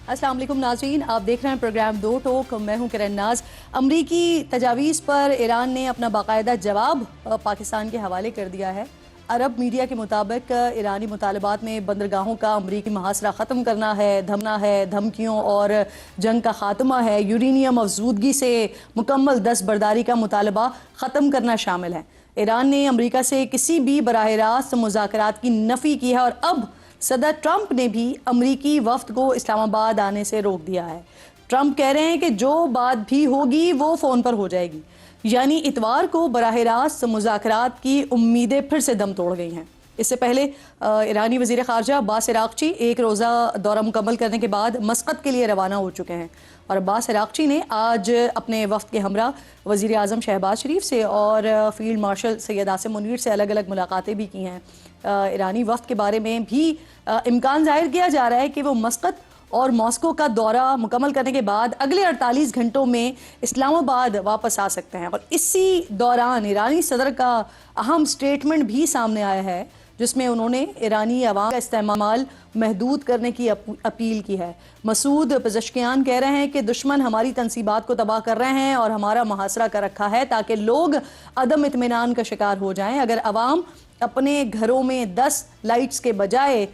السلام علیکم ناظرین، آپ دیکھ رہے ہیں پروگرام دو ٹوک، میں ہوں کرن ناز۔ امریکی تجاویز پر ایران نے اپنا باقاعدہ جواب پاکستان کے حوالے کر دیا ہے۔ عرب میڈیا کے مطابق ایرانی مطالبات میں بندرگاہوں کا امریکی محاصرہ ختم کرنا ہے، دھمکیوں اور جنگ کا خاتمہ ہے، یورینیم افزودگی سے مکمل دستبرداری کا مطالبہ ختم کرنا شامل ہے۔ ایران نے امریکہ سے کسی بھی براہ راست مذاکرات کی نفی کی ہے اور اب صدر ٹرمپ نے بھی امریکی وفد کو اسلام آباد آنے سے روک دیا ہے۔ ٹرمپ کہہ رہے ہیں کہ جو بات بھی ہوگی وہ فون پر ہو جائے گی، یعنی اتوار کو براہ راست مذاکرات کی امیدیں پھر سے دم توڑ گئی ہیں۔ اس سے پہلے ایرانی وزیر خارجہ عباس عراقچی ایک روزہ دورہ مکمل کرنے کے بعد مسقط کے لیے روانہ ہو چکے ہیں، اور عباس عراقچی نے آج اپنے وفد کے ہمراہ وزیر اعظم شہباز شریف سے اور فیلڈ مارشل سید عاصم منیر سے الگ الگ ملاقاتیں بھی کی ہیں۔ ایرانی وفد کے بارے میں بھی امکان ظاہر کیا جا رہا ہے کہ وہ مسقط اور ماسکو کا دورہ مکمل کرنے کے بعد اگلے 48 گھنٹوں میں اسلام آباد واپس آ سکتے ہیں، اور اسی دوران ایرانی صدر کا اہم سٹیٹمنٹ بھی سامنے آیا ہے جس میں انہوں نے ایرانی عوام کا استعمال محدود کرنے کی اپیل کی ہے۔ مسعود پزشکیان کہہ رہے ہیں کہ دشمن ہماری تنصیبات کو تباہ کر رہے ہیں اور ہمارا محاصرہ کر رکھا ہے تاکہ لوگ عدم اطمینان کا شکار ہو جائیں۔ اگر عوام اپنے گھروں میں 10 لائٹس کے بجائے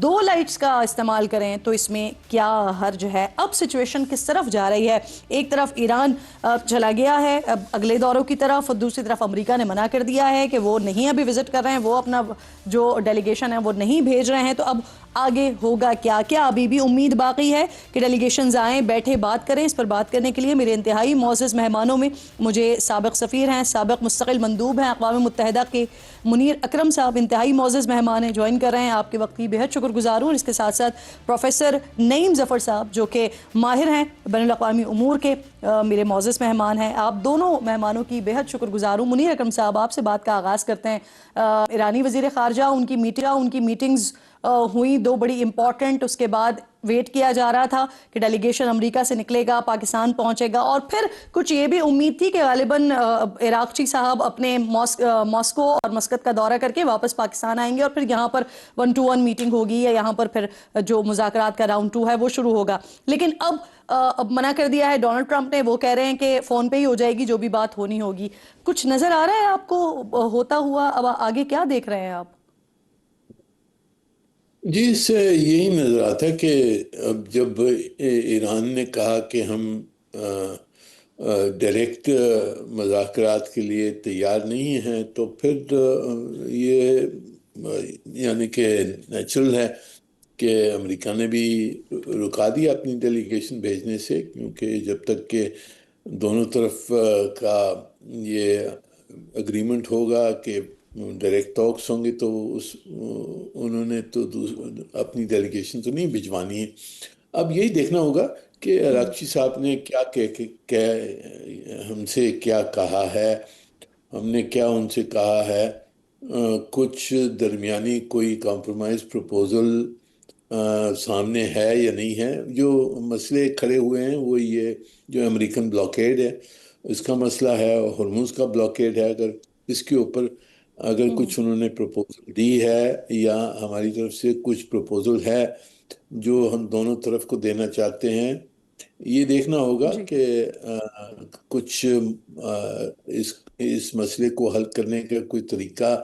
2 لائٹس کا استعمال کریں تو اس میں کیا حرج ہے؟ اب سچویشن کس طرف جا رہی ہے؟ ایک طرف ایران چلا گیا ہے اب اگلے دوروں کی طرف، اور دوسری طرف امریکہ نے منع کر دیا ہے کہ وہ نہیں ابھی وزٹ کر رہے ہیں، وہ اپنا جو ڈیلیگیشن ہے وہ نہیں بھیج رہے ہیں۔ تو اب آگے ہوگا کیا؟ کیا ابھی بھی امید باقی ہے کہ ڈیلیگیشنز آئیں، بیٹھے بات کریں؟ اس پر بات کرنے کے لیے میرے انتہائی معزز مہمانوں میں مجھے سابق سفیر ہیں، سابق مستقل مندوب ہیں اقوام متحدہ کے منیر اکرم صاحب انتہائی معزز مہمان ہیں، جوائن کر رہے ہیں۔ آپ کے وقت کی بہت شکر گزار ہوں، اور اس کے ساتھ ساتھ پروفیسر نعیم ظفر صاحب جو کہ ماہر ہیں بین الاقوامی امور کے، میرے معزز مہمان ہیں۔ آپ دونوں مہمانوں کی بہت شکر گزار ہوں۔ منیر اکرم صاحب، آپ سے بات کا آغاز کرتے ہیں۔ ایرانی وزیر خارجہ ان کی میٹنگز ہوئی 2 بڑی امپورٹنٹ، اس کے بعد ویٹ کیا جا رہا تھا کہ ڈیلیگیشن امریکہ سے نکلے گا، پاکستان پہنچے گا، اور پھر کچھ یہ بھی امید تھی کہ غالباً عراقچی صاحب اپنے ماسکو اور مسقط کا دورہ کر کے واپس پاکستان آئیں گے اور پھر یہاں پر 1 to 1 میٹنگ ہوگی، یا یہاں پر پھر جو مذاکرات کا راؤنڈ 2 ہے وہ شروع ہوگا۔ لیکن اب منع کر دیا ہے ڈونلڈ ٹرمپ نے، وہ کہہ رہے ہیں کہ فون پہ ہی ہو جائے گی جو بھی بات ہونی ہوگی۔ کچھ نظر آ رہا ہے آپ کو ہوتا ہوا؟ اب آگے کیا دیکھ رہے ہیں آپ؟ جی، اس سے یہی نظر آتا ہے کہ اب جب ایران نے کہا کہ ہم ڈائریکٹ مذاکرات کے لیے تیار نہیں ہیں، تو پھر یہ یعنی کہ نیچرل ہے کہ امریکہ نے بھی رکا دیا اپنی ڈیلیگیشن بھیجنے سے، کیونکہ جب تک کہ دونوں طرف کا یہ اگریمنٹ ہوگا کہ ڈائریکٹ ٹاکس ہوں گے تو انہوں نے تو اپنی ڈیلیگیشن تو نہیں بھجوانی ہے۔ اب یہی دیکھنا ہوگا کہ عراقچی صاحب نے کیا ہم سے کیا کہا ہے، ہم نے کیا ان سے کہا ہے۔ کچھ درمیانی کوئی کمپرومائز پروپوزل سامنے ہے یا نہیں ہے؟ جو مسئلے کھڑے ہوئے ہیں وہ یہ جو امریکن بلاکیڈ ہے اس کا مسئلہ ہے، ہرمز کا بلاکیڈ ہے۔ اگر اس کے اوپر کچھ انہوں نے پروپوزل دی ہے یا ہماری طرف سے کچھ پروپوزل ہے جو ہم دونوں طرف کو دینا چاہتے ہیں، یہ دیکھنا ہوگا کہ کچھ اس مسئلے کو حل کرنے کا کوئی طریقہ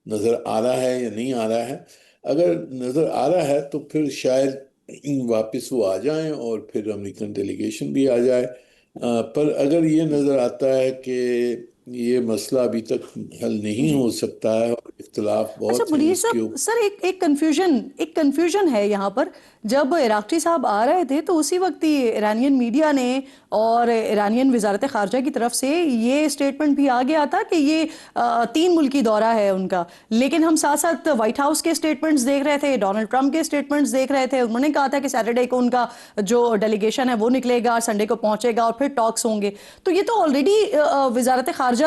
نظر آ رہا ہے یا نہیں آ رہا ہے۔ اگر نظر آ رہا ہے تو پھر شاید واپس وہ آ جائیں اور پھر امریکن ڈیلیگیشن بھی آ جائے، پر اگر یہ نظر آتا ہے کہ یہ مسئلہ ابھی تک حل نہیں ہو سکتا ہے اور اختلاف بہت ہیں اس کے اوپر۔ سر ایک کنفیوژن ہے یہاں پر۔ جب عراقچی صاحب آ رہے تھے تو اسی وقت ہی ایرانین میڈیا نے اور ایرانین وزارت خارجہ کی طرف سے یہ سٹیٹمنٹ بھی آ گیا تھا کہ یہ 3 ملکی دورہ ہے ان کا، لیکن ہم ساتھ ساتھ وائٹ ہاؤس کے سٹیٹمنٹس دیکھ رہے تھے، ڈونلڈ ٹرمپ کے سٹیٹمنٹس دیکھ رہے تھے۔ انہوں نے کہا تھا کہ سیٹرڈے کو ان کا جو ڈیلیگیشن ہے وہ نکلے گا، سنڈے کو پہنچے گا اور پھر ٹاکس ہوں گے۔ تو یہ تو آلریڈی وزارت خارجہ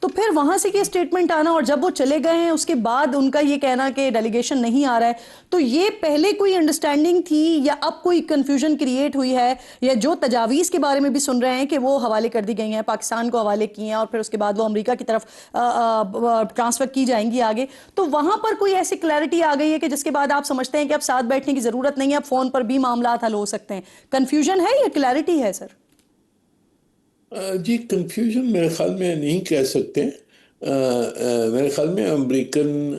تو پھر وہاں سے یہ اسٹیٹمنٹ آنا اور جب وہ چلے گئے ہیں اس کے بعد ان کا یہ کہنا کہ ڈیلیگیشن نہیں آ رہا ہے, تو یہ پہلے کوئی انڈرسٹینڈنگ تھی یا اب کوئی کنفیوژن کریٹ ہوئی ہے, یا جو تجاویز کے بارے میں بھی سن رہے ہیں کہ وہ حوالے کر دی گئی ہیں, پاکستان کو حوالے کی ہیں اور پھر اس کے بعد وہ امریکہ کی طرف ٹرانسفر کی جائیں گی آگے, تو وہاں پر کوئی ایسی کلیئرٹی آ گئی ہے کہ جس کے بعد آپ سمجھتے ہیں کہ اب ساتھ بیٹھنے کی ضرورت نہیں ہے, اب فون پر بھی معاملات حل ہو سکتے ہیں؟ کنفیوژن ہے یا کلیئرٹی ہے سر؟ جی کنفیوژن میرے خیال میں نہیں کہہ سکتے. میرے خیال میں امریکن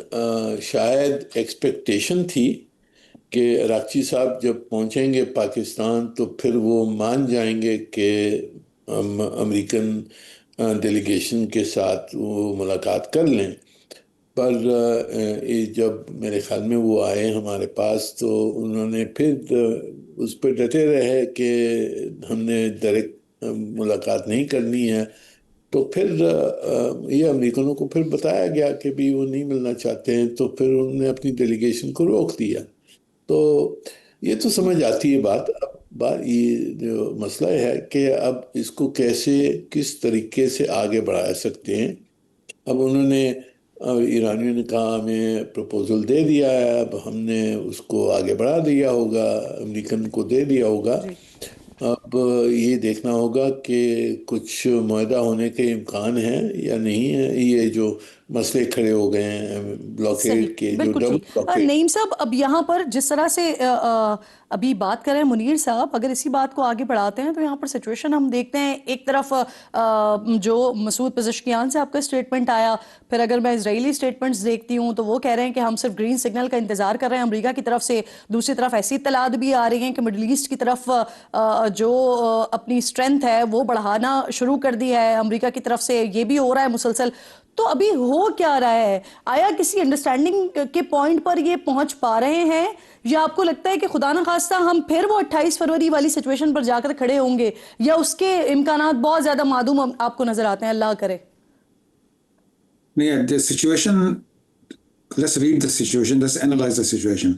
شاید ایکسپیکٹیشن تھی کہ عراقچی صاحب جب پہنچیں گے پاکستان تو پھر وہ مان جائیں گے کہ امریکن ڈیلیگیشن کے ساتھ وہ ملاقات کر لیں. پر جب میرے خیال میں وہ آئے ہمارے پاس تو انہوں نے پھر اس پہ ڈٹے رہے کہ ہم نے ڈائریکٹ ملاقات نہیں کرنی ہے. تو پھر یہ امریکنوں کو پھر بتایا گیا کہ بھی وہ نہیں ملنا چاہتے ہیں, تو پھر انہوں نے اپنی ڈیلیگیشن کو روک دیا. تو یہ تو سمجھ آتی ہے بات. اب یہ جو مسئلہ ہے کہ اب اس کو کیسے کس طریقے سے آگے بڑھا سکتے ہیں. اب انہوں نے ایرانیوں نے کہا ہمیں پروپوزل دے دیا ہے, اب ہم نے اس کو آگے بڑھا دیا ہوگا, امریکن کو دے دیا ہوگا. اب یہ دیکھنا ہوگا کہ کچھ معاہدہ ہونے کے امکان ہیں یا نہیں ہے. یہ جو مسئلے کھڑے ہو گئے ہیں بلاکیڈ کے, جو بالکل ڈبل ٹھیک. بلاکیڈ. نعیم صاحب, اب یہاں پر جس طرح سے ابھی بات کریں منیر صاحب, اگر اسی بات کو آگے بڑھاتے ہیں تو یہاں پر سچویشن ہم دیکھتے ہیں, ایک طرف جو مسعود پزشکیان سے آپ کا اسٹیٹمنٹ آیا, پھر اگر میں اسرائیلی اسٹیٹمنٹس دیکھتی ہوں تو وہ کہہ رہے ہیں کہ ہم صرف گرین سگنل کا انتظار کر رہے ہیں امریکہ کی طرف سے. دوسری طرف ایسی اطلاعات بھی آ رہی ہیں کہ مڈل ایسٹ کی طرف جو اپنی اسٹرینتھ ہے وہ بڑھانا شروع کر دی ہے امریکہ کی طرف سے, یہ بھی ہو رہا ہے مسلسل. تو ابھی ہو کیا رہا ہے؟ آیا کسی انڈرسٹینڈنگ کے پوائنٹ پر یہ پہنچ پا رہے ہیں, یا آپ کو لگتا ہے کہ خدا نخواستہ ہم پھر وہ 28 فروری والی سچویشن پر جا کر کھڑے ہوں گے, یا اس کے امکانات بہت زیادہ معدوم آپ کو نظر آتے ہیں؟ اللہ کرے. نہیں, the situation, let's read the situation, let's analyze the situation.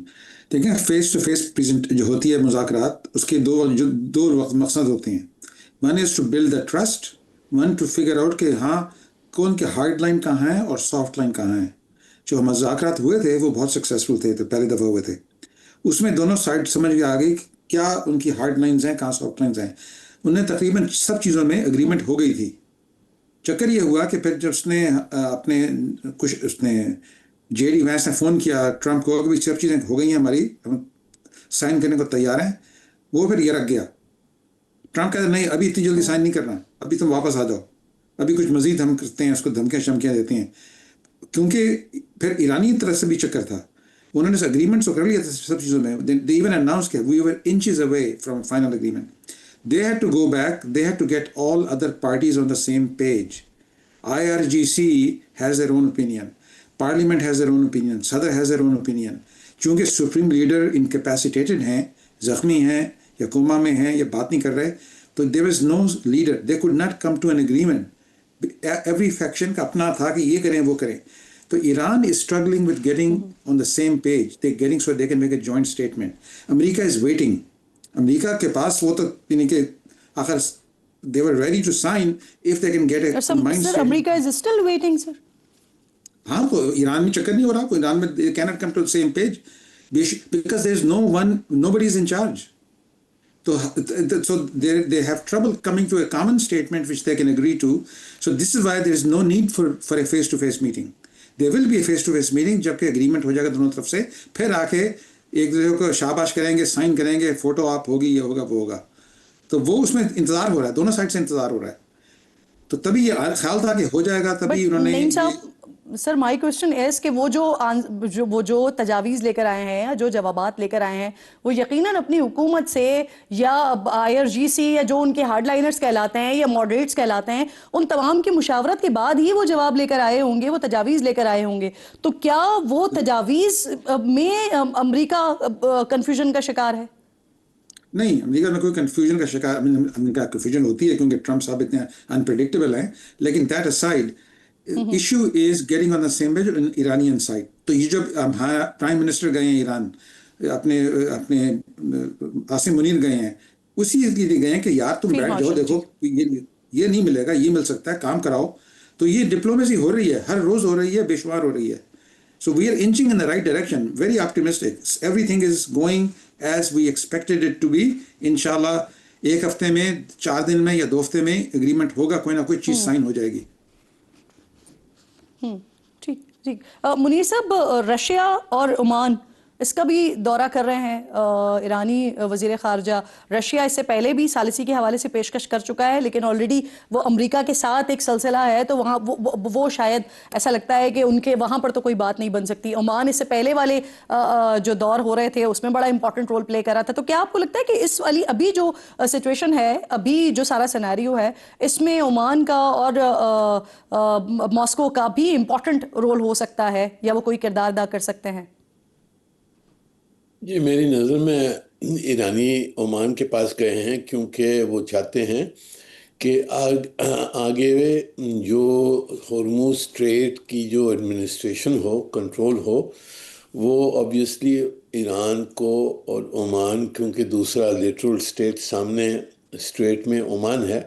دیکھیں فیس ٹو فیس جو ہوتی ہے مذاکرات, اس کے دو مقصد ہوتے ہیں. One is to build the trust, one to figure out کہ ہاں کون کے ہارڈ لائن کہاں ہیں اور سافٹ لائن کہاں ہیں. جو مذاکرات ہوئے تھے وہ بہت سکسیسفل تھے, تو پہلی دفعہ ہوئے تھے, اس میں دونوں سائڈ سمجھ میں آ گئی کیا ان کی ہارڈ لائنز ہیں, کہاں سافٹ لائنز ہیں. انہیں تقریباً سب چیزوں میں اگریمنٹ ہو گئی تھی. چکر یہ ہوا کہ پھر جب اس نے اپنے اس نے جے ڈی وینس نے فون کیا ٹرمپ کو کہ سب چیزیں ہو گئی ہیں ہماری, ہم سائن کرنے کو تیار ہیں, وہ پھر یہ رکھ گیا. ٹرمپ کہتے نہیں ابھی اتنی جلدی سائن نہیں کرنا, ابھی تم واپس آ جاؤ, ابھی کچھ مزید ہم کرتے ہیں, اس کو دھمکیاں شمکیاں دیتے ہیں. کیونکہ پھر ایرانی طرف سے بھی چکر تھا, انہوں نے اگریمنٹ تو کر لیا تھا سب چیزوں میں. they even announced that we were inches away from final agreement. They had to go back, they had to get all other parties on the same page. IRGC has their own opinion, Parliament has their own opinion, Sadr has their own opinion. چونکہ supreme leader انکیپیسیٹیٹڈ ہیں, زخمی ہیں یا کوما میں ہیں یا بات نہیں کر رہے, تو there was no leader, they could not come to an agreement. Every faction کا اپنا تھا کہ یہ کریں وہ کریں. تو Iran is struggling with getting on the same page. They're getting so they can make a joint statement. America is waiting. امریکہ کے پاس وہ تو یعنی کہ آخر they were ready to sign if they can get a combined Sir, statement. America is still waiting, sir. ہاں تو ایران میں چکر نہیں ہو رہا, کوئی ایران میں they cannot come to the same page because there is nobody is in charge. So they have trouble coming to a common statement which they can agree to. So this is why there is no need for a face-to-face meeting. There will be a face-to-face meeting جب کہ agreement ہو جائے گا دونوں طرف سے, پھر آ کے ایک دوسرے کو شاباش کریں گے, سائن کریں گے, فوٹو آپ ہوگی, یہ ہوگا وہ ہوگا. تو وہ اس میں انتظار ہو رہا ہے, دونوں سائڈ سے انتظار ہو رہا ہے. تو تبھی یہ خیال تھا کہ ہو جائے گا, تبھی انہوں نے. سر مائی کوشچن از کہ وہ جو تجاویز لے کر آئے ہیں یا جو جوابات لے کر آئے ہیں وہ یقیناً اپنی حکومت سے یا IRGC یا جو ان کے ہارڈ لائنرز کہلاتے ہیں یا ماڈریٹس کہلاتے ہیں, ان تمام کی مشاورت کے بعد ہی وہ جواب لے کر آئے ہوں گے, وہ تجاویز لے کر آئے ہوں گے. تو کیا وہ تجاویز میں امریکہ کنفیوژن کا شکار ہے؟ نہیں, امریکہ میں کوئی کنفیوژن کا شکار, امریکہ کنفیوژن ہوتی ہے کیونکہ ٹرمپ صاحب اتنے انپریڈکٹیبل ہیں. لیکن that aside issue is getting on the same page on Iranian side. تو یہ جب پرائم منسٹر گئے ہیں ایران, اپنے عاصم منیر گئے ہیں, اسی لیے گئے ہیں کہ یار تم بیٹھ جاؤ, دیکھو یہ نہیں ملے گا، یہ مل سکتا ہے، کام کراؤ. تو یہ ڈپلومیسی ہو رہی ہے، ہر روز ہو رہی ہے، بے شمار ہو رہی ہے. So we are inching in the right direction, very optimistic. Everything is going as we expected it to be. Inshallah ایک ہفتے میں، 4 دن میں یا 2 ہفتے میں اگریمنٹ ہوگا، کوئی نہ کوئی چیز سائن ہو جائے گی. ٹھیک ٹھیک. منیر صاحب، رشیا اور عمان اس کا بھی دورہ کر رہے ہیں ایرانی وزیر خارجہ. رشیا اس سے پہلے بھی ثالثی کے حوالے سے پیشکش کر چکا ہے، لیکن آلریڈی وہ امریکہ کے ساتھ ایک سلسلہ ہے، تو وہاں وہ شاید ایسا لگتا ہے کہ ان کے وہاں پر تو کوئی بات نہیں بن سکتی. عمان اس سے پہلے والے جو دور ہو رہے تھے اس میں بڑا امپورٹنٹ رول پلے کر رہا تھا. تو کیا آپ کو لگتا ہے کہ اس والی ابھی جو سچویشن ہے، ابھی جو سارا سیناریو ہے، اس میں عمان کا اور ماسکو کا بھی امپورٹنٹ رول ہو سکتا ہے، یا وہ کوئی کردار ادا کر سکتے ہیں؟ جی، میری نظر میں ایرانی عمان کے پاس گئے ہیں کیونکہ وہ چاہتے ہیں کہ آگے جو ہرموز اسٹریٹ کی جو ایڈمنسٹریشن ہو، کنٹرول ہو، وہ آبویسلی ایران کو اور عمان، کیونکہ دوسرا لیٹرل اسٹیٹ سامنے اسٹریٹ میں عمان ہے،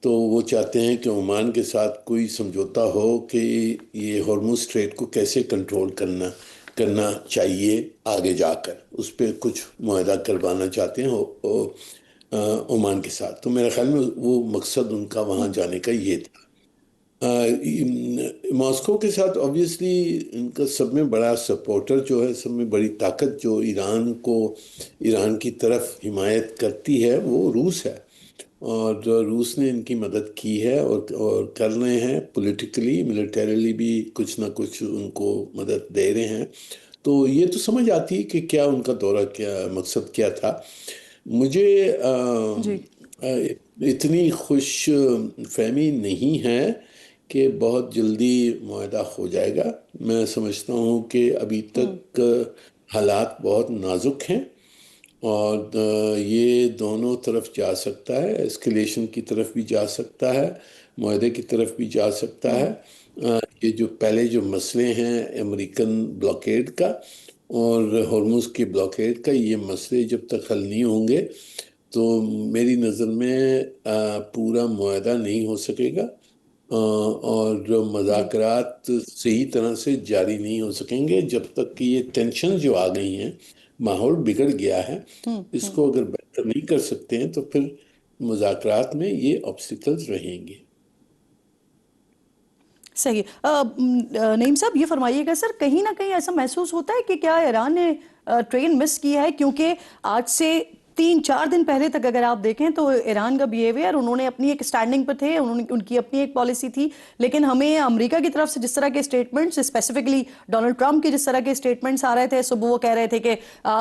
تو وہ چاہتے ہیں کہ عمان کے ساتھ کوئی سمجھوتا ہو کہ یہ ہرموز اسٹریٹ کو کیسے کنٹرول کرنا چاہیے آگے جا کر، اس پہ کچھ معاہدہ کروانا چاہتے ہیں عمان کے ساتھ. تو میرے خیال میں وہ مقصد ان کا وہاں جانے کا یہ تھا. ماسکو کے ساتھ آبویسلی ان کا سب میں بڑا سپورٹر جو ہے، سب میں بڑی طاقت جو ایران کی طرف حمایت کرتی ہے، وہ روس ہے. اور روس نے ان کی مدد کی ہے اور کر رہے ہیں، پولیٹیکلی ملیٹریلی بھی کچھ نہ کچھ ان کو مدد دے رہے ہیں. تو یہ تو سمجھ آتی ہے کہ کیا ان کا دورہ، کیا مقصد کیا تھا. مجھے اتنی خوش فہمی نہیں ہے کہ بہت جلدی معاہدہ ہو جائے گا. میں سمجھتا ہوں کہ ابھی تک حالات بہت نازک ہیں اور یہ دونوں طرف جا سکتا ہے، اسکلیشن کی طرف بھی جا سکتا ہے، معاہدے کی طرف بھی جا سکتا ہے. یہ جو پہلے جو مسئلے ہیں امریکن بلاکیڈ کا اور ہرمز کی بلاکیڈ کا، یہ مسئلے جب تک حل نہیں ہوں گے تو میری نظر میں پورا معاہدہ نہیں ہو سکے گا اور مذاکرات صحیح طرح سے جاری نہیں ہو سکیں گے جب تک کہ یہ ٹینشن جو آ گئی ہیں، ماحول بگڑ گیا ہے، اس کو اگر بہتر نہیں کر سکتے ہیں تو پھر مذاکرات میں یہ آبسٹیکلز رہیں گے. صحیح. نعیم صاحب یہ فرمائیے گا سر، کہیں نہ کہیں ایسا محسوس ہوتا ہے کہ کیا ایران نے ٹرین مس کی ہے؟ کیونکہ آج سے 3-4 دن پہلے تک اگر آپ دیکھیں تو ایران کا بیہیویئر، انہوں نے اپنی ایک سٹینڈنگ پر تھے، ان کی اپنی ایک پالیسی تھی، لیکن ہمیں امریکہ کی طرف سے جس طرح کے سٹیٹمنٹس، اسپیسیفکلی ڈونلڈ ٹرمپ کے جس طرح کے سٹیٹمنٹس آ رہے تھے، صبح وہ کہہ رہے تھے کہ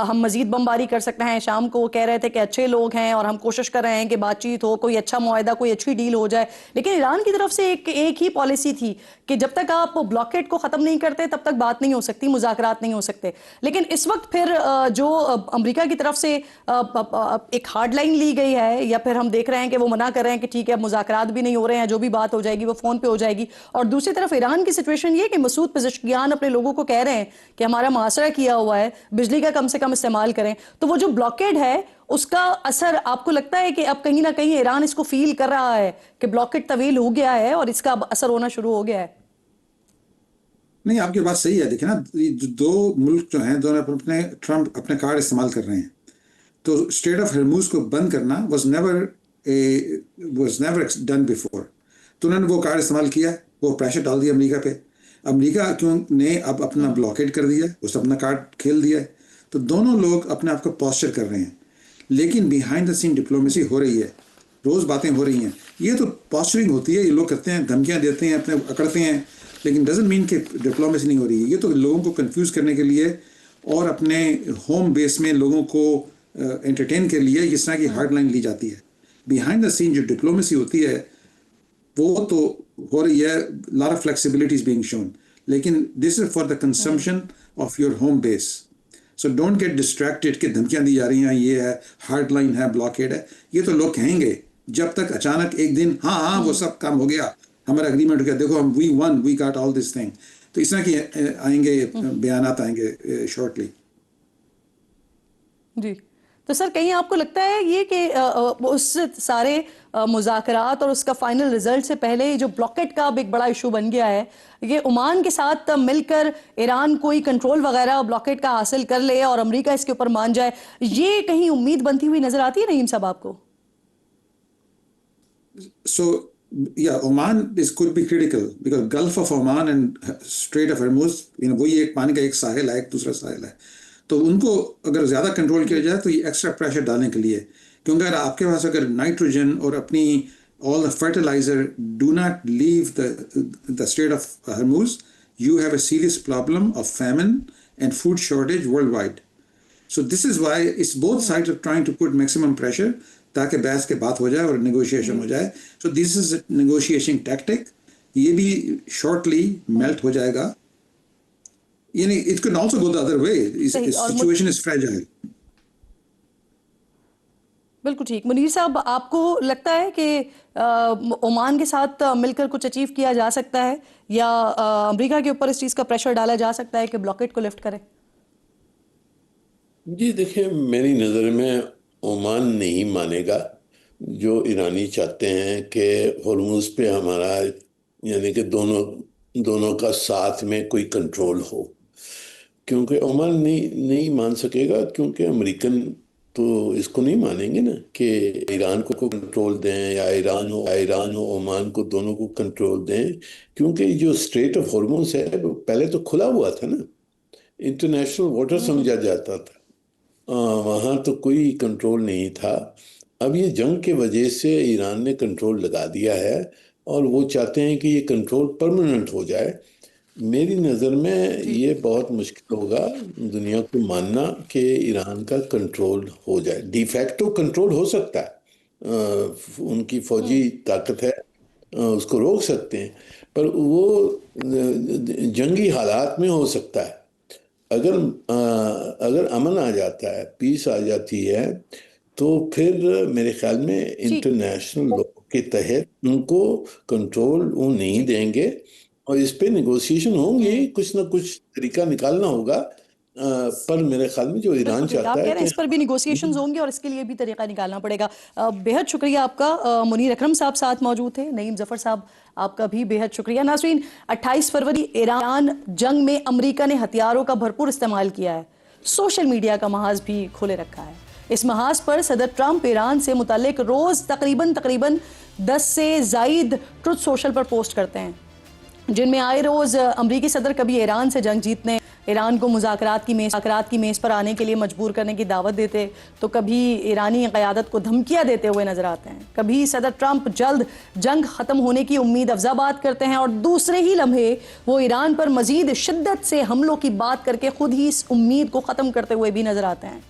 ہم مزید بمباری کر سکتے ہیں، شام کو وہ کہہ رہے تھے کہ اچھے لوگ ہیں اور ہم کوشش کر رہے ہیں کہ بات چیت ہو، کوئی اچھا معاہدہ، کوئی اچھی ڈیل ہو جائے. لیکن ایران کی طرف سے ایک ہی پالیسی تھی کہ جب تک آپ بلاکیڈ کو ختم نہیں کرتے تب تک بات نہیں ہو سکتی، مذاکرات نہیں ہو سکتے. لیکن اس وقت پھر جو امریکہ کی طرف سے ایک ہارڈ لائن لی گئی ہے، یا پھر ہم دیکھ رہے ہیں کہ وہ منع کر رہے ہیں کہ ٹھیک ہے اب مذاکرات بھی نہیں ہو رہے ہیں، جو بھی بات ہو جائے گی وہ فون پہ ہو جائے گی. اور دوسری طرف ایران کی سچویشن یہ کہ مسعود پزشکیان اپنے لوگوں کو کہہ رہے ہیں کہ ہمارا محاصرہ کیا ہوا ہے، بجلی کا کم سے کم استعمال کریں. تو وہ جو بلاکیڈ ہے اس کا اثر آپ کو لگتا ہے کہ اب کہیں نہ کہیں ایران اس کو فیل کر رہا ہے کہ بلاکیڈ طویل ہو گیا ہے اور اس کا اثر ہونا شروع ہو گیا ہے؟ نہیں، آپ کی بات صحیح ہے. دیکھیں نا، دو ملک جو ہیں دونوں اپنے ٹرمپ اپنے کارڈ استعمال کر رہے ہیں. تو اسٹریٹ آف ہرموز کو بند کرنا واز نیور ڈن بیفور. تو انہوں نے وہ کارڈ استعمال کیا، وہ پریشر ڈال دیا امریکہ پہ. امریکہ کیوں نے اب اپنا بلاکیڈ کر دیا، اس اپنا کارڈ کھیل دیا ہے. تو دونوں لوگ اپنے آپ کو پوسچر کر رہے ہیں، لیکن بیہائنڈ دا سین ڈپلومیسی ہو رہی ہے، روز باتیں ہو رہی ہیں. یہ تو پوسچرنگ ہوتی ہے، یہ لوگ کرتے ہیں، دھمکیاں دیتے ہیں، اپنے اکڑتے ہیں، لیکن ڈزنٹ مین کہ ڈپلومیسی نہیں ہو رہی ہے. یہ تو لوگوں کو کنفیوز کرنے کے لیے اور اپنے ہوم بیس میں لوگوں کو انٹرٹین کے لیے اس طرح کی ہارڈ لائن لی جاتی ہے. بیہائنڈ دا سین جو ڈپلومیسی ہوتی ہے وہ تو ہو رہی ہے، lot of flexibility is being shown, لیکن this is for the consumption of your home base. So don't get distracted کہ دھمکیاں دی جا رہی ہیں، یہ ہے ہارڈ لائن ہے، بلاکیڈ ہے. یہ تو لوگ کہیں گے جب تک اچانک ایک دن ہاں وہ سب کام ہو گیا، ہمارا اگریمنٹ ہو گیا، دیکھو ہم we won, we got all this thing. تو اس طرح کی آئیں گے بیانات آئیں گے شارٹلی. جی تو سر کہیں آپ کو لگتا ہے یہ کہ اس سارے مذاکرات اور اس کا فائنل رزلٹ سے پہلے جو بلاکٹ کا اب ایک بڑا ایشو بن گیا ہے، یہ عمان کے ساتھ مل کر ایران کوئی کنٹرول وغیرہ بلاکٹ کا حاصل کر لے اور امریکہ اس کے اوپر مان جائے، یہ کہیں امید بنتی ہوئی نظر آتی ہے نعیم صاحب آپ کو؟ So, yeah, Oman could be critical because Gulf of Oman and Strait of Hormuz, وہی ایک پانی کا ایک ساحل ہے، ایک دوسرا ساحل ہے، تو ان کو اگر زیادہ کنٹرول کیا جائے تو یہ ایکسٹرا پریشر ڈالنے کے لیے، کیونکہ اگر آپ کے پاس اگر نائٹروجن اور اپنی all the fertilizer do not leave the Strait of Hormuz, you have a serious problem of famine and food shortage worldwide. So this is why it's both sides are trying to put maximum pressure تاکہ بحث کے بات ہو جائے اور negotiation ہو جائے. سو دس is negotiation tactic, یہ بھی shortly melt ہو جائے گا. یعنی it can also go the other way, situation is fragile. بالکل ٹھیک. منیر صاحب، آپ کو لگتا ہے کہ عمان کے ساتھ مل کر کچھ اچیو کیا جا سکتا ہے یا امریکہ کے اوپر اس چیز کا پریشر ڈالا جا سکتا ہے کہ بلاکٹ کو لفٹ کرے؟ جی دیکھیں، میری نظر میں عمان نہیں مانے گا. جو ایرانی چاہتے ہیں کہ ہرمز پہ ہمارا یعنی کہ دونوں کا ساتھ میں کوئی کنٹرول ہو، کیونکہ عمان نہیں مان سکے گا، کیونکہ امریکن تو اس کو نہیں مانیں گے نا کہ ایران کو کنٹرول دیں یا ایران ہو عمان کو، دونوں کو کنٹرول دیں. کیونکہ جو اسٹریٹ آف ہرمز ہے پہلے تو کھلا ہوا تھا نا، انٹرنیشنل واٹر سمجھا جاتا تھا، وہاں تو کوئی کنٹرول نہیں تھا. اب یہ جنگ کے وجہ سے ایران نے کنٹرول لگا دیا ہے اور وہ چاہتے ہیں کہ یہ کنٹرول پرماننٹ ہو جائے. میری نظر میں یہ بہت مشکل ہوگا دنیا کو ماننا کہ ایران کا کنٹرول ہو جائے. ڈی فیکٹو کنٹرول ہو سکتا ہے، ان کی فوجی طاقت ہے، اس کو روک سکتے ہیں، پر وہ جنگی حالات میں ہو سکتا ہے. اگر امن آ جاتا ہے، پیس آ جاتی ہے، تو پھر میرے خیال میں انٹرنیشنل لا کے تحت ان کو کنٹرول وہ نہیں دیں گے اور اس پہ نیگوسیشن ہوں گی، کچھ نہ کچھ طریقہ نکالنا ہوگا. پر میرے خیال میں جو ایران چاہتا ہے کہ اس پر بھی نیگوسیشنز ہوں گے اور اس کے لیے بھی طریقہ نکالنا پڑے گا. بہت شکریہ آپ کا. منیر اکرم صاحب ساتھ موجود تھے. نعیم ظفر صاحب آپ کا بھی بہت شکریہ. ناظرین، 28 فروری ایران جنگ میں امریکہ نے ہتھیاروں کا بھرپور استعمال کیا ہے. سوشل میڈیا کا محاذ بھی کھولے رکھا ہے. اس محاذ پر صدر ٹرمپ ایران سے متعلق روز تقریباً 10 سے زائد ٹروتھ سوشل پر پوسٹ کرتے ہیں، جن میں آئے روز امریکی صدر کبھی ایران سے جنگ جیتنے، ایران کو مذاکرات کی میز پر آنے کے لیے مجبور کرنے کی دعوت دیتے، تو کبھی ایرانی قیادت کو دھمکیاں دیتے ہوئے نظر آتے ہیں. کبھی صدر ٹرمپ جلد جنگ ختم ہونے کی امید افزا بات کرتے ہیں اور دوسرے ہی لمحے وہ ایران پر مزید شدت سے حملوں کی بات کر کے خود ہی اس امید کو ختم کرتے ہوئے بھی نظر آتے ہیں.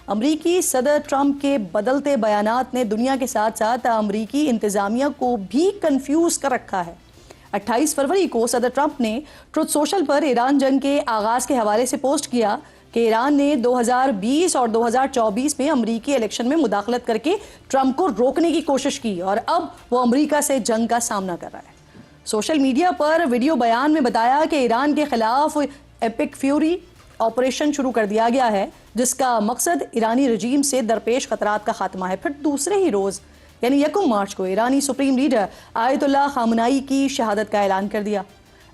امریکی صدر ٹرمپ کے بدلتے بیانات نے دنیا کے ساتھ ساتھ امریکی انتظامیہ کو بھی کنفیوز کر رکھا ہے. 28 فروری کو صدر ٹرمپ نے ٹروتھ سوشل پر ایران جنگ کے آغاز کے حوالے سے پوسٹ کیا کہ ایران نے 2020 اور 2024 میں امریکی الیکشن میں مداخلت کر کے ٹرمپ کو روکنے کی کوشش کی اور اب وہ امریکہ سے جنگ کا سامنا کر رہا ہے. سوشل میڈیا پر ویڈیو بیان میں بتایا کہ ایران کے خلاف ایپک فیوری آپریشن شروع کر دیا گیا ہے، جس کا مقصد ایرانی رجیم سے درپیش خطرات کا خاتمہ ہے. پھر دوسرے ہی روز یعنی 1 مارچ کو ایرانی سپریم لیڈر آیت اللہ خامنائی کی شہادت کا اعلان کر دیا.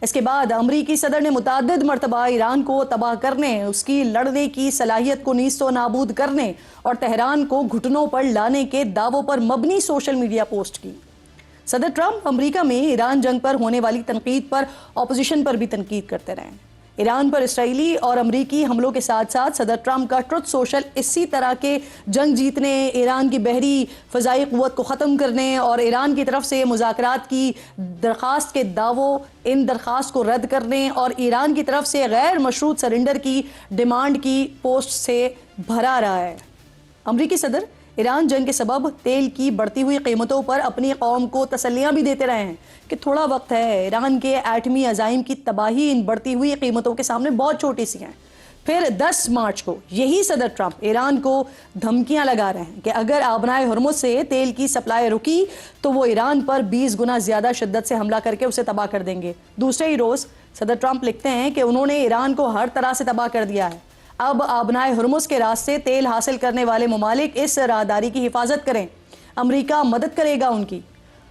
اس کے بعد امریکی صدر نے متعدد مرتبہ ایران کو تباہ کرنے، اس کی لڑنے کی صلاحیت کو نیست و نابود کرنے اور تہران کو گھٹنوں پر لانے کے دعووں پر مبنی سوشل میڈیا پوسٹ کی. صدر ٹرمپ امریکہ میں ایران جنگ پر ہونے والی تنقید پر اپوزیشن پر بھی تنقید کرتے رہے. ایران پر اسرائیلی اور امریکی حملوں کے ساتھ ساتھ صدر ٹرمپ کا ٹروتھ سوشل اسی طرح کے جنگ جیتنے، ایران کی بحری فضائی قوت کو ختم کرنے اور ایران کی طرف سے مذاکرات کی درخواست کے دعووں، ان درخواست کو رد کرنے اور ایران کی طرف سے غیر مشروط سرنڈر کی ڈیمانڈ کی پوسٹ سے بھرا رہا ہے. امریکی صدر ایران جنگ کے سبب تیل کی بڑھتی ہوئی قیمتوں پر اپنی قوم کو تسلیاں بھی دیتے رہے ہیں کہ تھوڑا وقت ہے، ایران کے ایٹمی عزائم کی تباہی ان بڑھتی ہوئی قیمتوں کے سامنے بہت چھوٹی سی ہیں. پھر 10 مارچ کو یہی صدر ٹرمپ ایران کو دھمکیاں لگا رہے ہیں کہ اگر آبنائے ہرمز سے تیل کی سپلائی رکی تو وہ ایران پر 20 گنا زیادہ شدت سے حملہ کر کے اسے تباہ کر دیں گے. دوسرے ہی روز صدر ٹرمپ لکھتے ہیں کہ انہوں نے ایران کو ہر طرح سے تباہ کر دیا ہے. اب آبنائے ہرمز کے راستے تیل حاصل کرنے والے ممالک اس راہداری کی حفاظت کریں، امریکہ مدد کرے گا ان کی۔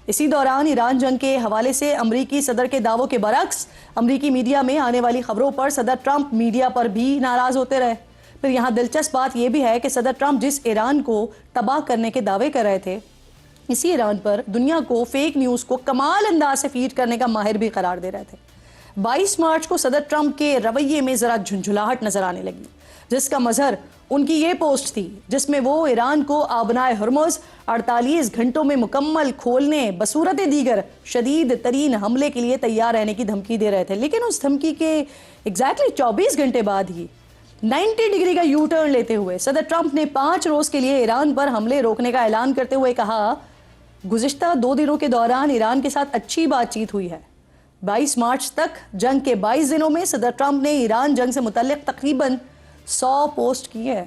اسی دوران ایران جنگ کے حوالے سے امریکی صدر کے دعووں کے برعکس امریکی میڈیا میں آنے والی خبروں پر صدر ٹرمپ میڈیا پر بھی ناراض ہوتے رہے۔ پھر یہاں دلچسپ بات یہ بھی ہے کہ صدر ٹرمپ جس ایران کو تباہ کرنے کے دعوے کر رہے تھے، اسی ایران پر دنیا کو فیک نیوز کو کمال انداز سے فیڈ کرنے کا ماہر بھی قرار دے رہے تھے۔ 22 مارچ کو صدر ٹرمپ کے رویے میں ذرا جھنجھلاہٹ نظر آنے لگی، جس کا مظہر ان کی یہ پوسٹ تھی جس میں وہ ایران کو آبنائے ہرمز 48 گھنٹوں میں مکمل کھولنے بصورت دیگر شدید ترین حملے کے لیے تیار رہنے کی دھمکی دے رہے تھے۔ لیکن اس دھمکی کے ایگزیکٹلی 24 گھنٹے بعد ہی 90 ڈگری کا یو ٹرن لیتے ہوئے صدر ٹرمپ نے 5 روز کے لیے ایران پر حملے روکنے کا اعلان کرتے ہوئے کہا، گزشتہ 2 دنوں کے دوران ایران کے ساتھ اچھی بات چیت ہوئی ہے۔ 22 مارچ تک جنگ کے 22 دنوں میں صدر ٹرمپ نے ایران جنگ سے متعلق تقریباً 100 پوسٹ کیے ہیں۔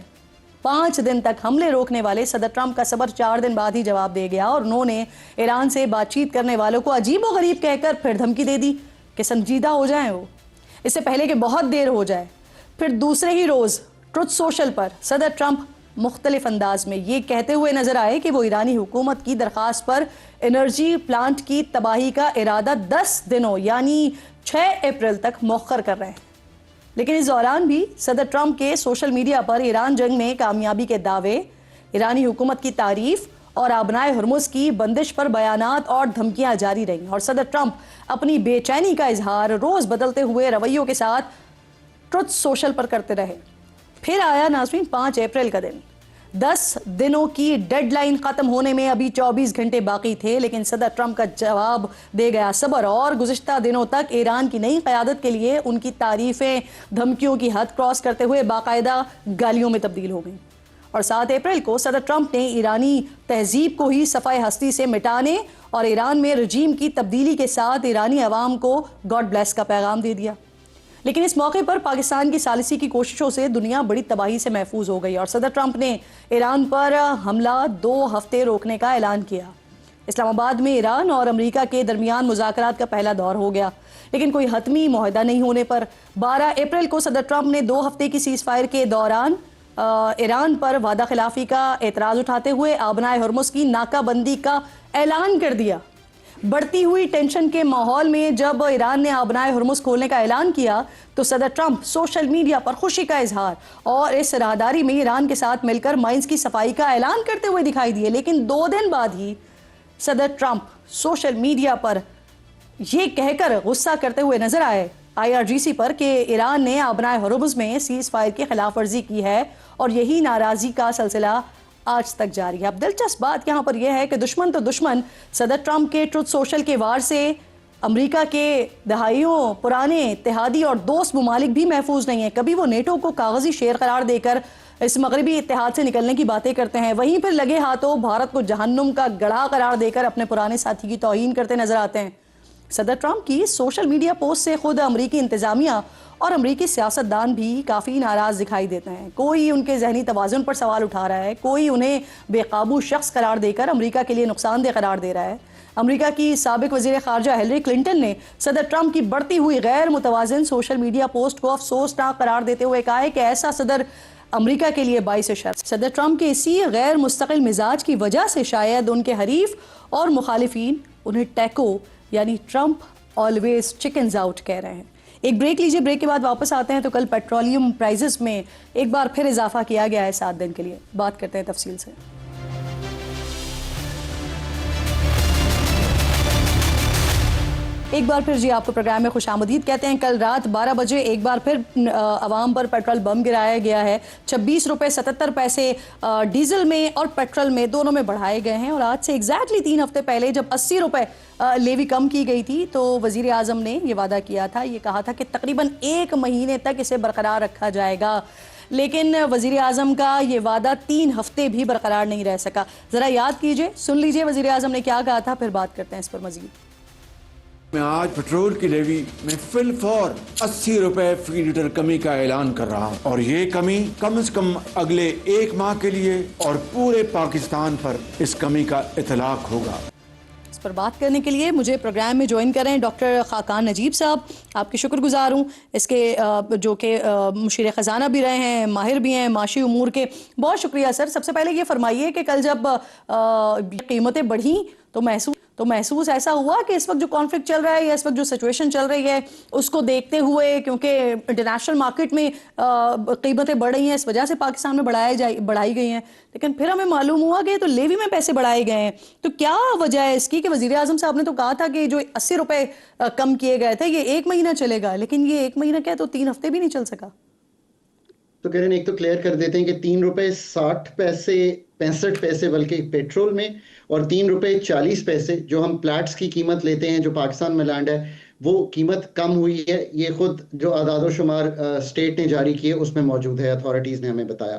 5 دن تک حملے روکنے والے صدر ٹرمپ کا صبر 4 دن بعد ہی جواب دے گیا، اور انہوں نے ایران سے بات چیت کرنے والوں کو عجیب و غریب کہہ کر پھر دھمکی دے دی کہ سنجیدہ ہو جائیں وہ، اس سے پہلے کہ بہت دیر ہو جائے۔ پھر دوسرے ہی روز ٹروتھ سوشل پر صدر ٹرمپ مختلف انداز میں یہ کہتے ہوئے نظر آئے کہ وہ ایرانی حکومت کی درخواست پر انرجی پلانٹ کی تباہی کا ارادہ 10 دنوں یعنی 6 اپریل تک مؤخر کر رہے ہیں۔ لیکن اس دوران بھی صدر ٹرمپ کے سوشل میڈیا پر ایران جنگ میں کامیابی کے دعوے، ایرانی حکومت کی تعریف اور آبنائے ہرمز کی بندش پر بیانات اور دھمکیاں جاری رہیں، اور صدر ٹرمپ اپنی بے چینی کا اظہار روز بدلتے ہوئے رویوں کے ساتھ ٹروتھ سوشل پر کرتے رہے۔ پھر آیا ناظرین 5 اپریل کا دن۔ 10 دنوں کی ڈیڈ لائن ختم ہونے میں ابھی 24 گھنٹے باقی تھے، لیکن صدر ٹرمپ کا جواب دے گیا صبر، اور گزشتہ دنوں تک ایران کی نئی قیادت کے لیے ان کی تعریفیں دھمکیوں کی حد کراس کرتے ہوئے باقاعدہ گالیوں میں تبدیل ہو گئیں۔ اور 7 اپریل کو صدر ٹرمپ نے ایرانی تہذیب کو ہی صفحہ ہستی سے مٹانے اور ایران میں رجیم کی تبدیلی کے ساتھ ایرانی عوام کو گاڈ بلیس کا پیغام دے دیا۔ لیکن اس موقع پر پاکستان کی ثالثی کی کوششوں سے دنیا بڑی تباہی سے محفوظ ہو گئی، اور صدر ٹرمپ نے ایران پر حملہ 2 ہفتے روکنے کا اعلان کیا۔ اسلام آباد میں ایران اور امریکہ کے درمیان مذاکرات کا پہلا دور ہو گیا، لیکن کوئی حتمی معاہدہ نہیں ہونے پر 12 اپریل کو صدر ٹرمپ نے 2 ہفتے کی سیز فائر کے دوران ایران پر وعدہ خلافی کا اعتراض اٹھاتے ہوئے آبنائے ہرمز کی ناکہ بندی کا اعلان کر دیا۔ بڑھتی ہوئی ٹینشن کے ماحول میں جب ایران نے آبنائے ہرمز کھولنے کا اعلان کیا تو صدر ٹرمپ سوشل میڈیا پر خوشی کا اظہار اور اس راہداری میں ایران کے ساتھ مل کر مائنز کی صفائی کا اعلان کرتے ہوئے دکھائی دیے۔ لیکن 2 دن بعد ہی صدر ٹرمپ سوشل میڈیا پر یہ کہہ کر غصہ کرتے ہوئے نظر آئے IRGC پر کہ ایران نے آبنائے ہرمز میں سیز فائر کی خلاف ورزی کی ہے، اور یہی ناراضی کا سلسلہ آج تک جاری ہے۔ اب دلچسپ بات یہاں پر یہ ہے کہ دشمن تو دشمن صدر ٹرمپ کے ٹروتھ سوشل کے وار سے امریکہ کے دہائیوں پرانے اتحادی اور دوست ممالک بھی محفوظ نہیں ہیں۔ کبھی وہ نیٹو کو کاغذی شیر قرار دے کر اس مغربی اتحاد سے نکلنے کی باتیں کرتے ہیں، وہیں پھر لگے ہاتھوں بھارت کو جہنم کا گڑھا قرار دے کر اپنے پرانے ساتھی کی توہین کرتے نظر آتے ہیں۔ صدر ٹرمپ کی سوشل میڈیا پوسٹ سے خود امریکی انتظامیہ اور امریکی سیاستدان بھی کافی ناراض دکھائی دیتے ہیں۔ کوئی ان کے ذہنی توازن پر سوال اٹھا رہا ہے، کوئی انہیں بے قابو شخص قرار دے کر امریکہ کے لیے نقصان دہ قرار دے رہا ہے۔ امریکہ کی سابق وزیر خارجہ ہیلری کلنٹن نے صدر ٹرمپ کی بڑھتی ہوئی غیر متوازن سوشل میڈیا پوسٹ کو افسوسناک قرار دیتے ہوئے کہا ہے کہ ایسا صدر امریکہ کے لیے باعث شرم۔ صدر ٹرمپ کے اسی غیر مستقل مزاج کی وجہ سے شاید ان کے حریف اور مخالفین انہیں ٹیکو یعنی ٹرمپ آلویز چکنز آؤٹ کہہ رہے ہیں۔ ایک بریک لیجئے، بریک کے بعد واپس آتے ہیں تو کل پیٹرولیم پرائزز میں ایک بار پھر اضافہ کیا گیا ہے 7 دن کے لیے، بات کرتے ہیں تفصیل سے۔ ایک بار پھر جی آپ کو پروگرام میں خوش آمدید کہتے ہیں۔ کل رات 12 بجے ایک بار پھر عوام پر پیٹرول بم گرایا گیا ہے۔ 26 روپے 77 پیسے ڈیزل میں اور پیٹرول میں دونوں میں بڑھائے گئے ہیں، اور آج سے ایگزیکٹلی 3 ہفتے پہلے جب 80 روپے لیوی کم کی گئی تھی تو وزیر اعظم نے یہ وعدہ کیا تھا، یہ کہا تھا کہ تقریباً 1 مہینے تک اسے برقرار رکھا جائے گا، لیکن وزیر اعظم کا یہ وعدہ 3 ہفتے بھی برقرار نہیں رہ سکا۔ ذرا یاد کیجئے، سن لیجئے وزیر اعظم نے کیا کہا تھا، پھر بات کرتے ہیں اس پر مزید۔ میں آج پیٹرول کی لیوی میں فی الفور 80 روپے فی لیٹر کمی کا اعلان کر رہا ہوں، اور یہ کمی کم از کم اگلے 1 ماہ کے لیے اور پورے پاکستان پر اس کمی کا اطلاق ہوگا۔ پر بات کرنے کے لیے مجھے پروگرام میں جوائن کریں ڈاکٹر خاقان نجیب صاحب. آپ کی شکر گزار ہوں اس کے جو کہ مشیر خزانہ بھی رہے ہیں, ماہر بھی ہیں معاشی امور کے. بہت شکریہ سر. سب سے پہلے یہ فرمائیے کہ کل جب قیمتیں بڑھیں تو محسوس ایسا ہوا کہ اس وقت جو کانفلکٹ چل رہا ہے یا اس وقت جو سچویشن چل رہی ہے اس کو دیکھتے ہوئے, کیونکہ انٹرنیشنل مارکیٹ میں قیمتیں بڑھ رہی ہیں اس وجہ سے پاکستان میں بڑھائی گئی ہیں, لیکن پھر ہمیں معلوم ہوا کہ تو لیوی میں پیسے بڑھائے گئے ہیں. تو کیا وجہ ہے اس کی کہ وزیر اعظم صاحب نے تو کہا تھا کہ جو 80 روپے کم کیے گئے تھے یہ 1 مہینہ چلے گا, لیکن یہ 1 مہینہ کیا تو 3 ہفتے بھی نہیں چل سکا. تو کہہ رہے ہیں ایک تو کلیئر کر دیتے ہیں کہ 3 روپے 60 پیسے 65 پیسے بلکہ پیٹرول میں, اور 3 روپے 40 پیسے جو ہم پلیٹس کی قیمت لیتے ہیں جو پاکستان میں لینڈ ہے وہ قیمت کم ہوئی ہے. یہ خود جو اعداد و شمار اسٹیٹ نے جاری کیے اس میں موجود ہے, اتھارٹیز نے ہمیں بتایا.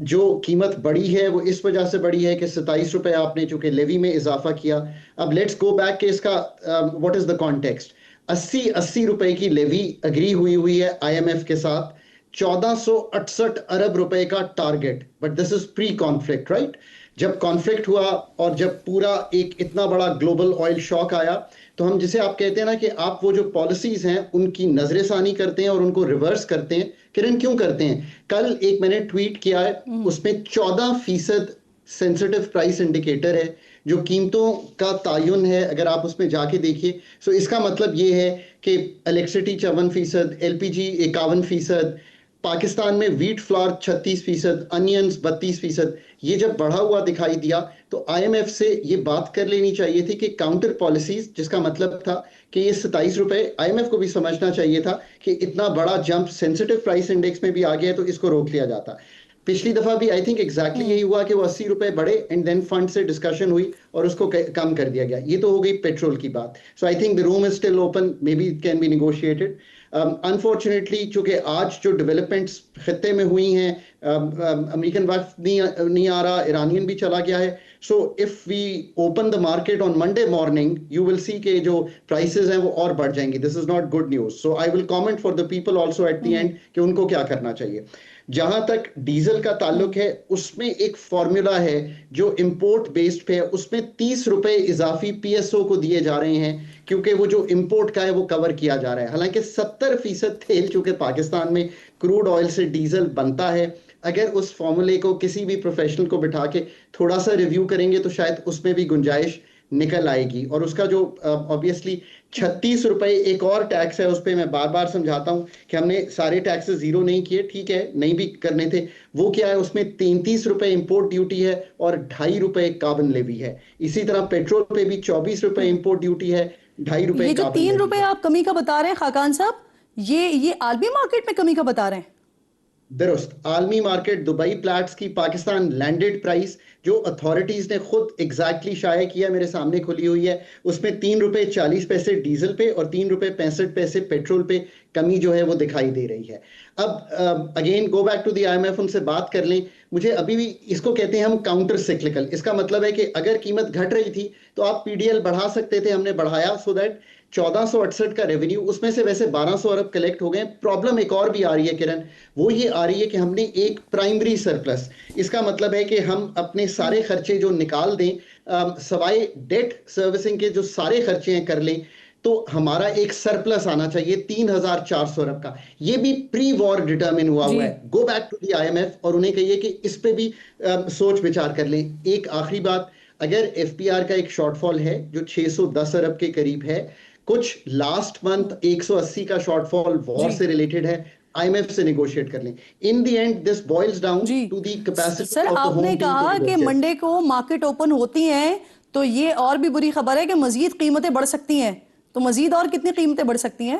جو قیمت بڑی ہے وہ اس وجہ سے بڑی ہے کہ 27 روپے آپ نے چونکہ لیوی میں اضافہ کیا. اب لیٹس گو بیک کہ اس کا واٹ از دا کانٹیکسٹ. 80 روپے کی لیوی اگری ہوئی ہے آئی ایم ایف کے ساتھ, 1468 ارب روپے کا target, but this is pre conflict right. جب کانفلکٹ ہوا اور جب پورا ایک اتنا بڑا گلوبل آئل شاک آیا تو ہم جسے آپ کہتے ہیں نا کہ آپ وہ جو پالیسیز ہیں ان کی نظر ثانی کرتے ہیں اور ان کو ریورس کرتے ہیں. کرن کیوں کرتے ہیں؟ کل ایک میں نے ٹویٹ کیا ہے, اس میں 14% سینسٹیو پرائس انڈیکیٹر ہے جو قیمتوں کا تعین ہے. اگر آپ اس میں جا کے دیکھیے سو اس کا مطلب یہ ہے کہ الیکٹریسٹی 54%, ایل پی جی 51%, پاکستان میں ویٹ فلار 36%, انینز 32%. یہ جب بڑھا ہوا دکھائی دیا تو آئی ایم ایف سے یہ بات کر لینی چاہیے تھی کہ کاؤنٹر پالیسیز, جس کا مطلب تھا کہ یہ 27 روپے آئی ایم ایف کو بھی سمجھنا چاہیے تھا کہ اتنا بڑا جمپ سینسٹیو پرائس انڈیکس میں بھی آ گیا ہے تو اس کو روک لیا جاتا. پچھلی دفعہ بھی آئی تھنک ایگزیکٹلی یہی ہوا کہ وہ 80 روپے بڑھے اینڈ دین فنڈ سے ڈسکشن ہوئی اور اس کو کم کر دیا گیا. یہ تو ہو گئی پیٹرول کی بات. So I think the room is still open, may be it can be negotiated. Unfortunately چونکہ آج جو ڈیولپمنٹس خطے میں ہوئی ہیں, امریکن وقت نہیں آ رہا, ایرانین بھی چلا گیا ہے. So if we open the market on Monday morning you will see کہ جو پرائسز ہیں وہ اور بڑھ جائیں گی. This is not good news. So I will comment for the people also at the end کہ ان کو کیا کرنا چاہیے. جہاں تک ڈیزل کا تعلق ہے اس میں ایک فارمولا ہے جو امپورٹ بیسڈ پہ ہے, اس میں 30 روپے اضافی پی ایس او کو دیے جا رہے ہیں کیونکہ وہ جو امپورٹ کا ہے وہ کور کیا جا رہا ہے. حالانکہ 70% تیل چونکہ پاکستان میں کروڈ آئل سے ڈیزل بنتا ہے, اگر اس فارمولے کو کسی بھی پروفیشنل کو بٹھا کے تھوڑا سا ریویو کریں گے تو شاید اس میں بھی گنجائش نکل آئے گی. اور اس کا جو obviously 36 روپے ایک اور ٹیکس ہے, اس پہ میں بار بار سمجھاتا ہوں کہ ہم نے سارے ٹیکسز زیرو نہیں کیے, ٹھیک ہے نہیں بھی کرنے تھے. وہ کیا ہے, اس میں 33 روپے امپورٹ ڈیوٹی ہے اور 2.5 روپے کاربن لیوی ہے. اسی طرح پیٹرول پہ بھی 24 روپے امپورٹ ڈیوٹی ہے, 2.5 روپے. یہ جو 3 روپے آپ کمی کا بتا رہے ہیں خاقان صاحب, یہ عالمی مارکیٹ میں کمی کا بتا رہے ہیں؟ درست, عالمی مارکیٹ دبئی پلیٹس کی پاکستان لینڈڈ پرائس جو اتھارٹیز نے خود ایگزیکٹلی شائع کیا, میرے سامنے کھلی ہوئی ہے, اس میں 3 روپے 40 پیسے ڈیزل پہ اور 3 روپے 65 پیسے پیٹرول پہ کمی جو ہے وہ دکھائی دے رہی ہے. اب again go back to the I M F, ان سے بات کر لیں. مجھے ابھی بھی اس کو کہتے ہیں ہم کاؤنٹر سیکلیکل. اس کا مطلب ہے کہ اگر قیمت گھٹ رہی تھی تو آپ پی ڈی ایل بڑھا سکتے تھے, ہم نے بڑھایا سو دیٹ 1468 کا ریونیو, اس میں سے ویسے 1200 ارب کلیکٹ ہو گئے. پرابلم ایک اور بھی آ رہی ہے کرن, وہ یہ آ رہی ہے کہ ہم نے ایک پرائمری سرپلس. اس کا مطلب ہے کہ ہم اپنے سارے خرچے جو نکال دیں سوائے ڈیٹ سروسنگ کے جو سارے خرچے ہیں کر لیں تو ہمارا ایک سرپلس آنا چاہیے 3400 ارب کا. یہ بھی پری وار ڈیٹرمن ہوا ہوا ہے. Go back to the I M F اور انہیں کہیے کہ اس پہ بھی سوچ وچار کر لیں. ایک آخری بات, اگر ایف پی آر کا ایک شارٹ فال ہے جو 610 ارب کے قریب ہے, کچھ لاسٹ منتھ 180 کا شارٹ فال وار سے ریلیٹڈ ہے, آئی ایم ایف سے نیگوشیٹ کر لیں. In the end this boils down to the capacity. Sir آپ نے کہا کہ منڈے کو مارکیٹ اوپن ہوتی ہیں تو یہ اور بھی بری خبر ہے کہ مزید قیمتیں بڑھ سکتی ہیں, تو مزید اور کتنی قیمتیں بڑھ سکتی ہیں؟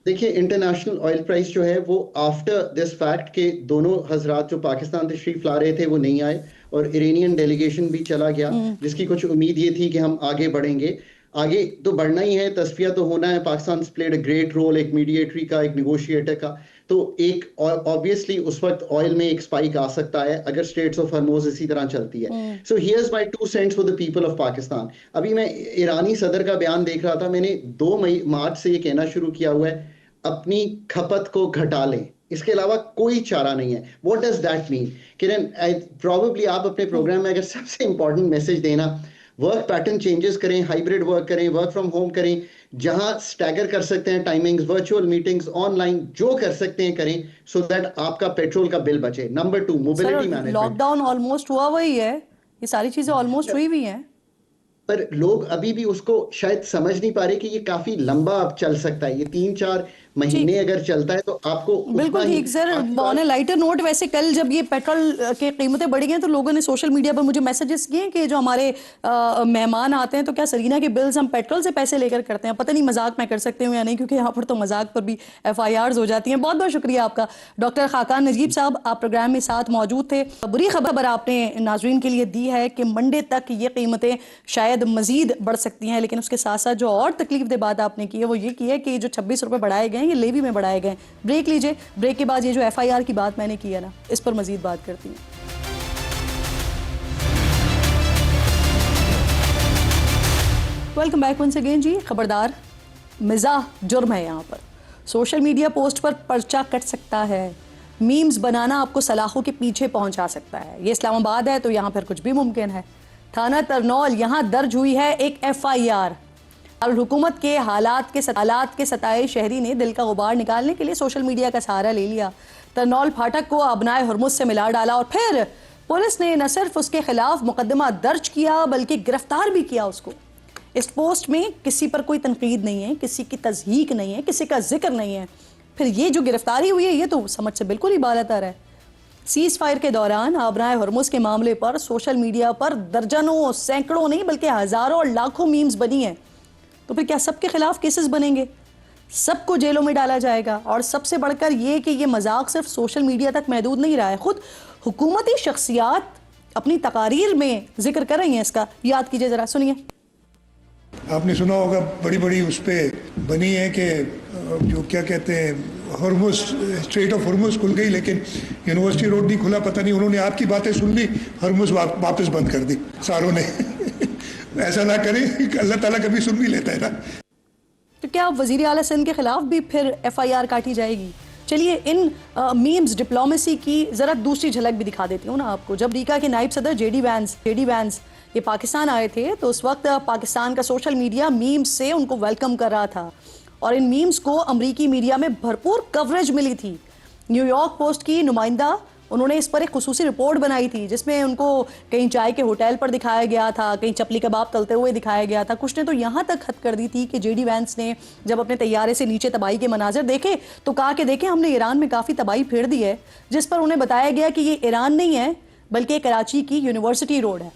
دیکھیں انٹرنیشنل آئل پرائس جو ہے وہ آفٹر دس فیکٹ کہ دونوں حضرات جو پاکستان تشریف لا رہے تھے وہ نہیں آئے اور ایرانین ڈیلیگیشن بھی چلا گیا, جس کی کچھ امید یہ تھی کہ ہم آگے بڑھیں گے. آگے تو بڑھنا ہی ہے, تصفیہ تو ہونا ہے. Pakistan played a great role, ایک میڈیٹری کا, ایک نیگوشیٹر کا. تو ایک obviously اس وقت آئل میں ایک سپائک آ سکتا ہے اگر اسٹریٹس آف ہرموز اسی طرح چلتی ہے. So here's my 2 cents for the people of Pakistan. ابھی میں ایرانی صدر کا بیان دیکھ رہا تھا, میں نے 2 مارچ سے یہ کہنا شروع کیا ہوا ہے اپنی کھپت کو گھٹا لیں, اس کے علاوہ کوئی چارہ نہیں ہے. واٹ ڈز دیٹ مین؟ کرن پروبیبلی آپ اپنے پروگرام میں اگر سب سے امپورٹنٹ میسج دینا, ورک پیٹرن چینجز کریں, ہائیبریڈ ورک کریں, ورک فرام ہوم کریں, جہاں اسٹیگر کر سکتے ہیں timings, virtual meetings, on line جو کر سکتے ہیں کریں, سو دیٹ آپ کا پیٹرول کا بل بچے. Number 2, mobility management. Lockdown almost ہوا وہی ہے, یہ ساری چیزیں آلموسٹ ہوئی بھی ہیں, پر لوگ ابھی بھی اس کو شاید سمجھ نہیں پا رہے کہ یہ کافی لمبا اب چل سکتا ہے, یہ 3-4 مہینے اگر چلتا ہے تو آپ کو بالکل ٹھیک. سر آن اے لائٹر نوٹ, ویسے کل جب یہ پیٹرول کی قیمتیں بڑھی گئیں تو لوگوں نے سوشل میڈیا پر مجھے میسیجز کیے کہ جو ہمارے مہمان آتے ہیں تو کیا سرینا کے بلز ہم پیٹرول سے پیسے لے کر کرتے ہیں. پتہ نہیں مذاق میں کر سکتے ہوں یا نہیں, کیونکہ یہاں پر تو مذاق پر بھی FIRs ہو جاتی ہیں. بہت بہت شکریہ آپ کا ڈاکٹر خاقان نجیب صاحب, آپ پروگرام میں ساتھ موجود تھے. بری خبر آپ نے ناظرین کے لیے دی ہے کہ منڈے تک یہ قیمتیں شاید مزید بڑھ سکتی ہیں, لیکن اس کے ساتھ ساتھ جو اور تکلیف دہ بات آپ نے کی ہے وہ یہ کی ہے کہ جو 26 روپے بڑھائے گئے ہیں یہ لیوی میں بڑھائے گئے. بریک لیجئے, بریک کے بعد یہ جو FIR کی بات میں نے کی ہے نا, اس پر مزید بات کرتی ہیں. ویلکم بیک ونس اگین جی. خبردار, مزاح جرم ہے یہاں پر. سوشل میڈیا پوسٹ پر پرچہ کٹ سکتا ہے, میمز بنانا آپ کو سلاخوں کے پیچھے پہنچا سکتا ہے. یہ اسلام آباد ہے تو یہاں پھر کچھ بھی ممکن ہے. تھانہ ترنول, یہاں درج ہوئی ہے ایک FIR. حکومت کے حالات کے ستائے شہری نے دل کا غبار نکالنے کے لیے سوشل میڈیا کا سہارا لے لیا. ترنول پھاٹک کو ابنائے ہرمز سے ملا ڈالا اور پھر پولیس نے نہ صرف اس کے خلاف مقدمہ درج کیا بلکہ گرفتار بھی کیا اس کو. اس پوسٹ میں کسی پر کوئی تنقید نہیں ہے, کسی کی تضحیق نہیں ہے, کسی کا ذکر نہیں ہے. پھر یہ جو گرفتاری ہوئی ہے یہ تو سمجھ سے بالکل ہی بالاتر ہے. سیز فائر کے دوران ابنائے ہرمز کے معاملے پر سوشل میڈیا پر درجنوں, سینکڑوں نہیں بلکہ ہزاروں اور لاکھوں میمز بنی ہیں. تو پھر کیا سب کے خلاف کیسز بنیں گے, سب کو جیلوں میں ڈالا جائے گا؟ اور سب سے بڑھ کر یہ کہ یہ مذاق صرف سوشل میڈیا تک محدود نہیں رہا ہے, خود حکومتی شخصیات اپنی تقاریر میں ذکر کر رہی ہیں اس کا. یاد کیجئے ذرا, سنیے. آپ نے سنا ہوگا بڑی بڑی اس پہ بنی ہے کہ جو کیا کہتے ہیں ہرمز, اسٹریٹ آف ہرمز کھل گئی لیکن یونیورسٹی روڈ نہیں کھلا. پتہ نہیں انہوں نے آپ کی باتیں سن لی, ہرمز واپس بند کر دی ساروں نے. ایسا نہ کریں, اللہ تعالیٰ کبھی سن بھی لیتا ہے نا. تو کیا وزیر اعلیٰ سندھ کے خلاف بھی پھر FIR کاٹی جائے گی؟ چلیے ان میمز ڈپلومیسی کی ذرا دوسری جھلک بھی دکھا دیتی ہوں نا آپ کو. جب امریکہ کے نائب صدر JD وینس یہ پاکستان آئے تھے تو اس وقت پاکستان کا سوشل میڈیا میمز سے ان کو ویلکم کر رہا تھا, اور ان میمز کو امریکی میڈیا میں بھرپور کوریج ملی تھی. نیو یارک پوسٹ کی نمائندہ, انہوں نے اس پر ایک خصوصی رپورٹ بنائی تھی جس میں ان کو کہیں چائے کے ہوٹل پر دکھایا گیا تھا, کہیں چپلی کباب تلتے ہوئے دکھایا گیا تھا. کچھ نے تو یہاں تک حد کر دی تھی کہ JD وینس نے جب اپنے طیارے سے نیچے تباہی کے مناظر دیکھے تو کہا کہ دیکھیں ہم نے ایران میں کافی تباہی پھیر دی ہے, جس پر انہیں بتایا گیا کہ یہ ایران نہیں ہے بلکہ کراچی کی یونیورسٹی روڈ ہے.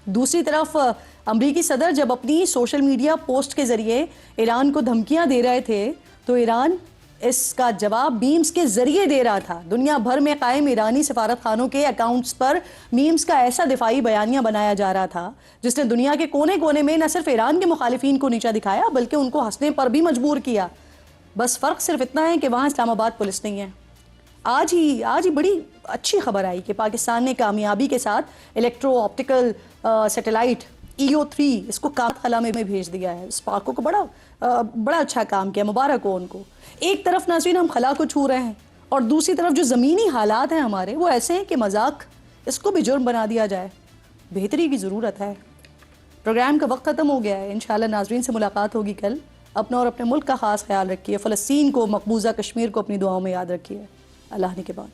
دوسری طرف امریکی صدر جب اپنی سوشل میڈیا پوسٹ کے ذریعے ایران کو دھمکیاں دے رہے تھے تو ایران اس کا جواب میمز کے ذریعے دے رہا تھا. دنیا بھر میں قائم ایرانی سفارت خانوں کے اکاؤنٹس پر میمز کا ایسا دفاعی بیانیہ بنایا جا رہا تھا جس نے دنیا کے کونے کونے میں نہ صرف ایران کے مخالفین کو نیچا دکھایا بلکہ ان کو ہنسنے پر بھی مجبور کیا. بس فرق صرف اتنا ہے کہ وہاں اسلام آباد پولیس نہیں ہے. آج ہی بڑی اچھی خبر آئی کہ پاکستان نے کامیابی کے ساتھ الیکٹرو آپٹیکل سیٹلائٹ EO3 اس کو کام خلا میں بھیج دیا ہے. اسپاکو کو بڑا اچھا کام کیا, مبارک ہو ان کو. ایک طرف ناظرین ہم خلا کو چھو رہے ہیں اور دوسری طرف جو زمینی حالات ہیں ہمارے وہ ایسے ہیں کہ مذاق اس کو بھی جرم بنا دیا جائے. بہتری کی ضرورت ہے. پروگرام کا وقت ختم ہو گیا ہے. انشاءاللہ ناظرین سے ملاقات ہوگی کل. اپنا اور اپنے ملک کا خاص خیال رکھیے. فلسطین کو, مقبوضہ کشمیر کو اپنی دعاؤں میں یاد رکھیے. اللہ نے کے بعد.